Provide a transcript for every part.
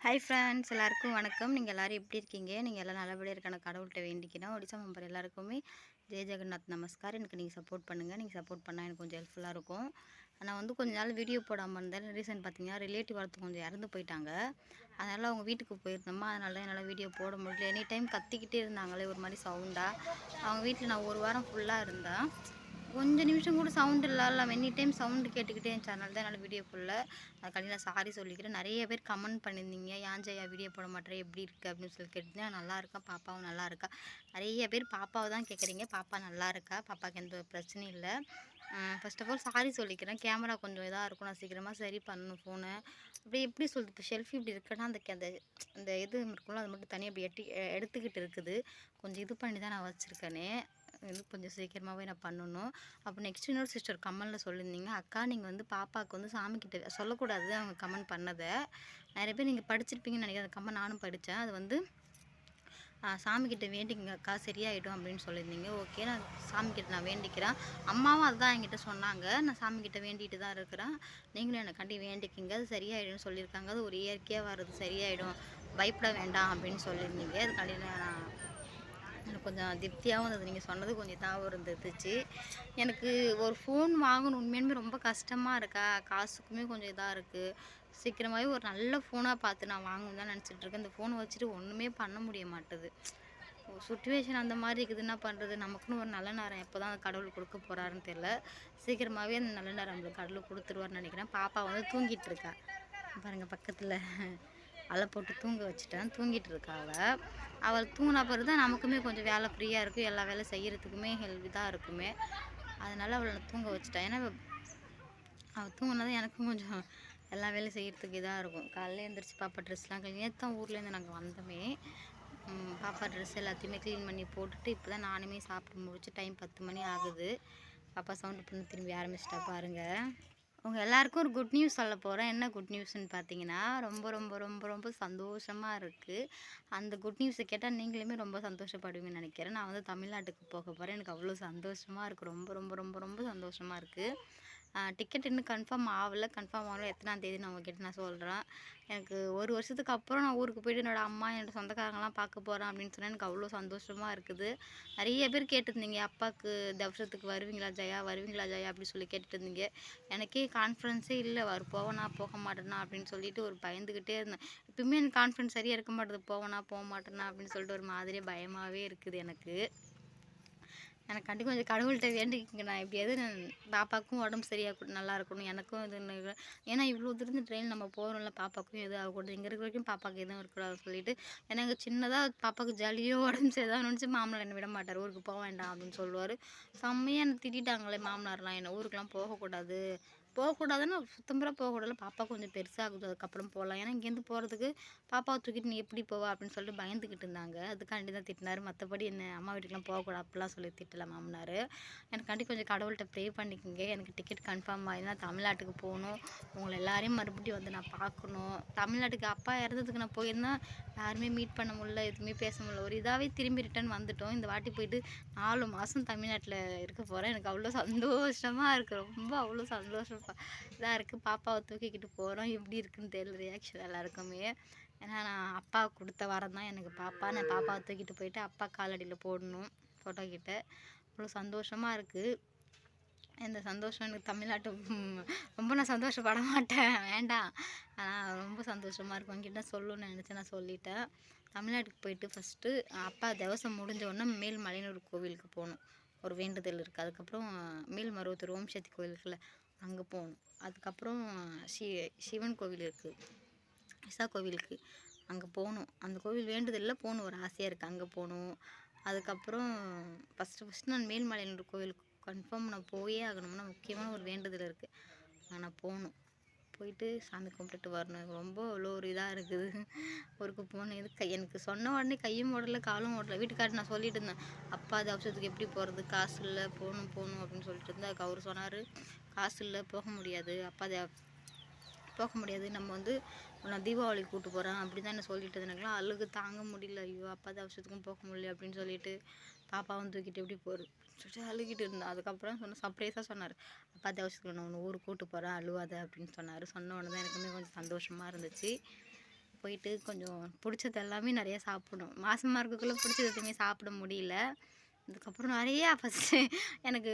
Hi friends, எல்லாருக்கும் வணக்கம். நீங்கள் எல்லோரும் எப்படி இருக்கீங்க? நீங்கள் எல்லாம் நல்லபடியாக இருக்கான கடவுள்கிட்ட வேண்டிக்கிறேன். ஒடிசா மெம்பர் எல்லாருக்குமே ஜெய் ஜெகநாத் நமஸ்கார். எனக்கு நீங்கள் சப்போர்ட் பண்ணுங்கள். நீங்கள் சப்போர்ட் பண்ணால் எனக்கு கொஞ்சம் ஹெல்ப்ஃபுல்லாக இருக்கும். நான் வந்து கொஞ்ச நாள் வீடியோ போடாமல் இருந்தேன். ரீசன் பார்த்தீங்கன்னா ரிலேட்டிவ் ஒருத்தர் கொஞ்சம் இறந்து போயிட்டாங்க. அதனால் அவங்க வீட்டுக்கு போயிருந்தோமா, அதனால தான் என்னால் வீடியோ போட முடியல. எனி டைம் கத்திக்கிட்டே இருந்தாங்களே ஒரு மாதிரி சவுண்டாக. அவங்க வீட்டில் நான் ஒரு வாரம் ஃபுல்லாக இருந்தேன். கொஞ்சம் நிமிஷம் கூட சவுண்ட் இல்லை எனி டைம் சவுண்டு கேட்டுக்கிட்டே என் சேனல் தான் என்னால் வீடியோ ஃபுல்ல. அதுக்காண்டி நான் சாரி சொல்லிக்கிறேன். நிறைய பேர் கமெண்ட் பண்ணியிருந்தீங்க, ஏன் ஜெயா வீடியோ போட மாட்டேன், எப்படி இருக்குது அப்படின்னு சொல்லி கேட்டிருந்தேன். நல்லா இருக்கா, பாப்பாவும் நல்லா இருக்கா. நிறைய பேர் பாப்பாவை தான் கேட்குறீங்க. பாப்பா நல்லா இருக்கா, பாப்பாவுக்கு எந்த பிரச்சனையும் இல்லை. ஃபர்ஸ்ட் ஆஃப் ஆல் சாரி சொல்லிக்கிறேன். கேமரா கொஞ்சம் இதாக இருக்கும், நான் சீக்கிரமாக சரி பண்ணணும் ஃபோனை. அப்படி எப்படி சொல்லுது, இப்போ ஷெல்ஃபி இப்படி இருக்குன்னா அந்த அந்த அந்த இது இருக்கும்ல, அது மட்டும் தனியாக அப்படி எடுத்துக்கிட்டு இருக்குது. கொஞ்சம் இது பண்ணி தான் நான் வச்சுருக்கேனே. இது கொஞ்சம் சீக்கிரமாகவே நான் பண்ணணும். அப்போ நெக்ஸ்ட் இன்னொரு சிஸ்டர் கமெண்டில் சொல்லியிருந்தீங்க, அக்கா நீங்கள் வந்து பாப்பாவுக்கு வந்து சாமிக்கிட்ட சொல்லக்கூடாது அவங்க கமெண்ட் பண்ணதை. நிறைய பேர் நீங்கள் படிச்சிருப்பீங்கன்னு நினைக்கிறேன். அந்த கமெண்ட் நானும் படித்தேன். அது வந்து சாமிக்கிட்ட வேண்டிக்கங்க அக்கா சரியாயிடும் அப்படின்னு சொல்லியிருந்தீங்க. ஓகே, நான் சாமிக்கிட்ட நான் வேண்டிக்கிறேன். அம்மாவும் அதுதான் என்கிட்ட சொன்னாங்க. நான் சாமிக்கிட்ட வேண்டிட்டு தான் இருக்கிறேன். நீங்களும் எனக்கு கண்டி வேண்டிக்கிங்க, அது சரியாயிடும்னு சொல்லியிருக்காங்க. அது ஒரு இயற்கையாக வர்றது, சரியாயிடும், பயப்பட வேண்டாம் அப்படின்னு சொல்லியிருந்தீங்க. அதுக்காண்டி நான் எனக்கு கொஞ்சம் திருப்தியாகவும் இருந்தது. நீங்கள் சொன்னது கொஞ்சம் இதாகவும் இருந்துச்சு. எனக்கு ஒரு ஃபோன் வாங்கணும் உண்மையுமே ரொம்ப கஷ்டமாக இருக்கா, காசுக்குமே கொஞ்சம் இதாக இருக்குது. சீக்கிரமாகவே ஒரு நல்ல ஃபோனாக பார்த்து நான் வாங்கணும் தான் நினச்சிட்ருக்கேன். இந்த ஃபோனை வச்சுட்டு ஒன்றுமே பண்ண முடிய மாட்டுது. சுச்சுவேஷன் அந்த மாதிரி இருக்குது. என்ன பண்ணுறது, நமக்குன்னு ஒரு நல்ல நேரம் எப்போ தான் கடவுள் கொடுக்க போகிறாருன்னு தெரியல. சீக்கிரமாகவே அந்த நல்ல நேரம் நம்மளுக்கு கடவுள் கொடுத்துருவார்னு நினைக்கிறேன். பாப்பா வந்து தூங்கிட்டு இருக்கா பாருங்கள், பக்கத்தில் அலை போட்டு தூங்க வச்சுட்டேன். தூங்கிட்டு இருக்கா அவள் தூங்கின பிறகு தான் நமக்குமே கொஞ்சம் வேலை ஃப்ரீயாக இருக்கும், எல்லா வேலை செய்கிறதுக்குமே இதாக இருக்குமே. அதனால் அவளை தூங்க வச்சுட்டேன். ஏன்னா அவள் தூங்கினா தான் எனக்கும் கொஞ்சம் எல்லா வேலையும் செய்கிறதுக்கு இதாக இருக்கும். காலையில் எழுந்திரிச்சு பாப்பா ட்ரெஸ்லாம் நேற்று தான் ஊர்லேருந்து நாங்கள் வந்தோமே. பாப்பா ட்ரெஸ் எல்லாத்தையுமே க்ளீன் பண்ணி போட்டுட்டு இப்போ தான் நானுமே சாப்பிட்டு முடிச்சு. டைம் 10 மணி ஆகுது. பாப்பா சவுண்டு பண்ணி திரும்பி ஆரம்பிச்சிட்டா பாருங்கள். உங்கள் எல்லாருக்கும் ஒரு குட் நியூஸ் சொல்ல போகிறேன். என்ன குட் நியூஸ்ன்னு பார்த்தீங்கன்னா, ரொம்ப ரொம்ப ரொம்ப ரொம்ப சந்தோஷமாக இருக்குது. அந்த குட் நியூஸை கேட்டால் நீங்களுமே ரொம்ப சந்தோஷப்படுவீங்கன்னு நினைக்கிறேன். நான் வந்து தமிழ்நாட்டுக்கு போக போகிறேன். எனக்கு அவ்வளோ சந்தோஷமாக இருக்குது. ரொம்ப ரொம்ப ரொம்ப ரொம்ப சந்தோஷமாக இருக்குது. டிக்கெட் இன்னும் கன்ஃபார்ம் ஆகலை. கன்ஃபார்ம் ஆகலை எத்தனாம் தேதி நான் உங்ககிட்ட நான் சொல்கிறேன். எனக்கு ஒரு வருஷத்துக்கு அப்புறம் நான் ஊருக்கு போய்ட்டு என்னோடய அம்மா என்னோடய சொந்தக்காரங்களாம் பார்க்க போகிறேன் அப்படின்னு சொன்னால் எனக்கு அவ்வளோ சந்தோஷமாக இருக்குது. நிறைய பேர் கேட்டிருந்தீங்க, அப்பாவுக்கு இந்த வருஷத்துக்கு வருவீங்களா ஜெயா, வருவீங்களா ஜெயா அப்படி சொல்லி கேட்டுட்டு இருந்தீங்க. எனக்கே கான்ஃபிடன்ஸே இல்லை, போவேனா போக மாட்டேனா அப்படின்னு சொல்லிட்டு ஒரு பயந்துக்கிட்டே இருந்தேன். இப்போயுமே எனக்கு கான்ஃபிடன்ஸ் சரியாக இருக்க மாட்டேது. போவேனா போக மாட்டேனா அப்படின்னு சொல்லிட்டு ஒரு மாதிரியே பயமாகவே இருக்குது எனக்கு. எனக்காண்டி கொஞ்சம் கடவுள்கிட்ட வேண்டிக்கங்க. நான் எப்படியாவது பாப்பாவுக்கும் உடம்பு சரியாக நல்லா இருக்கணும், எனக்கும் இது. ஏன்னா இவ்வளோ தூரம் ட்ரெயின் நம்ம போகிறோம்ல, பாப்பாவுக்கும் எதுவும் ஆகக்கூடாது, இங்கே இருக்கிற வரைக்கும் பாப்பாவுக்கு எதுவும் இருக்கக்கூடாதுன்னு சொல்லிட்டு எனக்கு சின்னதாக பாப்பாவுக்கு ஜாலியோ உடம்பு சரிதான் நினச்சி மாமனார் என்னை விட மாட்டார். ஊருக்கு போக வேண்டாம் அப்படின்னு சொல்லுவார். செம்மையாக என்னை திட்டாங்களே மாமனார்லாம், என்னை ஊருக்கெலாம் போகக்கூடாது போகக்கூடாதுன்னு சுத்தம்புறாக போகக்கூடாது. பாப்பா கொஞ்சம் பெருசாகுது, அதுக்கப்புறம் போகலாம். ஏன்னா இங்கேருந்து போகிறதுக்கு பாப்பாவை தூக்கிட்டு நீ எப்படி போவா அப்படின்னு சொல்லிட்டு பயந்துக்கிட்டு இருந்தாங்க. அதுக்காண்டி தான் திட்டினார். மற்றபடி என்ன அம்மா வீட்டுக்கெலாம் போகக்கூடாது அப்படிலாம் சொல்லி திட்டலை மாமனார். எனக்காண்டி கொஞ்சம் கடவுள்கிட்ட ப்ரே பண்ணிக்கோங்க. எனக்கு டிக்கெட் கன்ஃபார்ம் ஆகினா தமிழ்நாட்டுக்கு போகணும். உங்களை எல்லாரையும் மறுபடியும் வந்து நான் பார்க்கணும். தமிழ்நாட்டுக்கு அப்பா இறந்ததுக்கு நான் போயிருந்தேன், யாருமே மீட் பண்ண முடியல, எதுவுமே பேச முடியல. ஒரு இதாகவே திரும்பி ரிட்டர்ன் வந்துட்டோம். இந்த வாட்டி போயிட்டு 4 மாதம் தமிழ்நாட்டில் இருக்க போகிறேன். எனக்கு அவ்வளோ சந்தோஷமாக இருக்குது. ரொம்ப அவ்வளோ சந்தோஷம் இதாக இருக்குது. பாப்பாவை தூக்கிக்கிட்டு போகிறோம். எப்படி இருக்குன்னு தெரியல ரியாக்ஷன் எல்லாருக்குமே. ஏன்னா நான் அப்பாவுக்கு கொடுத்த வாரம் தான் எனக்கு பாப்பா. நான் பாப்பாவை தூக்கிட்டு போயிட்டு அப்பா காலடியில் போடணும் ஃபோட்டோ கிட்ட. அவ்வளோ சந்தோஷமாக இருக்குது. இந்த சந்தோஷம் எனக்கு தமிழ்நாட்டு ரொம்ப நான் சந்தோஷப்பட மாட்டேன், வேண்டாம். ஆனால் ரொம்ப சந்தோஷமாக இருக்கும். என்கிட்ட சொல்லணும்னு நினச்சேன், நான் சொல்லிட்டேன். தமிழ்நாட்டுக்கு போயிட்டு ஃபஸ்ட்டு அப்பா தேவசம் முடிஞ்ச உடனே மேல்மலையனூர் கோவிலுக்கு போகணும், ஒரு வேண்டுதல் இருக்குது. அதுக்கப்புறம் மேல்மருவத்தூர் ஓம் சக்தி கோவில் இருக்குல்ல, அங்கே போகணும். அதுக்கப்புறம் சிவன் கோவில் இருக்குது, விசா கோவிலுக்கு, அங்கே போகணும். அந்த கோவில் வேண்டுதலில் போகணும், ஒரு ஆசையாக இருக்குது, அங்கே போகணும். அதுக்கப்புறம் ஃபஸ்ட்டு நான் மேல்மலையனூர் கோவிலுக்கு கன்ஃபார்ம் நான் போயே ஆகணும்னா முக்கியமான ஒரு வேண்டுதல் இருக்குது, நான் போகணும். போயிட்டு சாமி கும்பிட்டுட்டு வரணும். எனக்கு ரொம்ப அவ்வளோ ஒரு இதாக இருக்குது. ஊருக்கு போகணும். எனக்கு சொன்ன உடனே கையும் ஓடலை காலும் ஓடலை. வீட்டுக்கார்ட்ட நான் சொல்லிட்டு இருந்தேன், அப்பா அது அவசரத்துக்கு எப்படி போகிறது, காசு இல்லை, போகணும் போகணும் அப்படின்னு சொல்லிட்டு இருந்தேன். அதுக்கு அவர் சொன்னார், காசு இல்லை, போக முடியாது, அப்பா போக முடியாது, நம்ம வந்து நான் தீபாவளிக்கு கூப்பிட்டு போகிறேன் அப்படி தான் என்ன சொல்லிட்டு இருந்தேனுங்களா. அழுகு தாங்க முடியல. ஐயோ அப்பா அவசரத்துக்கும் போக முடியல அப்படின்னு சொல்லிட்டு பாப்பாவும் தூக்கிட்டு எப்படி போகிறது சொல்லிட்டு அழுகிட்டு இருந்தேன். அதுக்கப்புறம் சர்ப்ரைஸாக சொன்னார், அப்பா அவசரத்துக்கு நான் ஒன்று ஊருக்கு கூப்பிட்டு போகிறேன், அழுவாத அப்படின்னு சொன்னார். சொன்ன உடனே தான் எனக்குமே கொஞ்சம் சந்தோஷமாக இருந்துச்சு. போயிட்டு கொஞ்சம் பிடிச்சது எல்லாமே நிறையா சாப்பிடணும். மாசமாக இருக்கக்குள்ளே பிடிச்சது எதுவுமே சாப்பிட முடியல. அதுக்கப்புறம் நிறையா ஃபஸ்ட்டு எனக்கு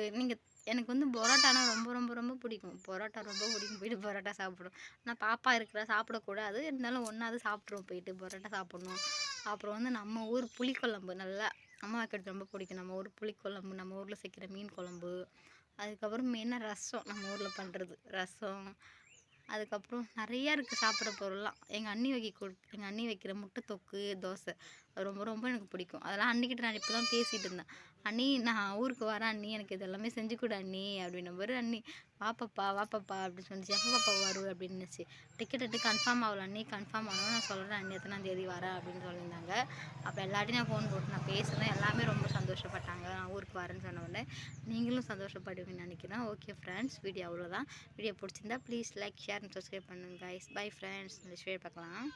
எனக்கு வந்து பரோட்டானா ரொம்ப ரொம்ப ரொம்ப பிடிக்கும். பரோட்டா ரொம்ப பிடிக்கும். போயிட்டு பரோட்டா சாப்பிடும். ஆனால் பாப்பா இருக்கிறா சாப்பிடக்கூடாது. இருந்தாலும் ஒன்றாவது சாப்பிட்ருவோம் போயிட்டு பரோட்டா சாப்பிட்ணும். அப்புறம் வந்து நம்ம ஊர் புளிக்குழம்பு நல்லா அம்மா வைக்கிறது ரொம்ப பிடிக்கும். நம்ம ஊர் புளிக்குழம்பு, நம்ம ஊரில் செய்கிற மீன் குழம்பு, அதுக்கப்புறம் மெயினாக ரசம், நம்ம ஊரில் பண்ணுறது ரசம். அதுக்கப்புறம் நிறையா இருக்குது சாப்பிட்ற பொருள்லாம். எங்கள் அண்ணி வைக்கிற முட்டை தொக்கு, தோசை அது ரொம்ப ரொம்ப எனக்கு பிடிக்கும். அதெல்லாம் அண்ணிக்கிட்ட நான் இப்போ தான் பேசிகிட்டு இருந்தேன். அண்ணி நான் ஊருக்கு வரேன் அண்ணி, எனக்கு இது எல்லாமே செஞ்சு கொடு அண்ணி அப்படின்ன பாரு. அண்ணி வா பாப்பா அப்படின்னு சொன்னிச்சு. எப்போ பாப்பா வருவேன் அப்படின்னுச்சு. டிக்கெட்டு கன்ஃபார்ம் ஆகல அண்ணி, கன்ஃபார்ம் ஆனோம் நான் சொல்கிறேன் அண்ணி எத்தனாம் தேதி வரேன் அப்படின்னு சொல்லியிருந்தாங்க. அப்போ எல்லாத்தையும் நான் ஃபோன் போட்டு நான் பேசுகிறேன். எல்லாமே ரொம்ப சந்தோஷப்பட்டாங்க நான் ஊருக்கு வரேன்னு சொன்ன உடனே. நீங்களும் சந்தோஷப்படுவீங்கன்னு நினைக்கிறேன். ஓகே ஃப்ரெண்ட்ஸ், வீடியோ அவ்வளோதான். வீடியோ பிடிச்சிருந்தா please like, share and subscribe பண்ணுங்கள் guys. Bye friends, next video பார்க்கலாம்.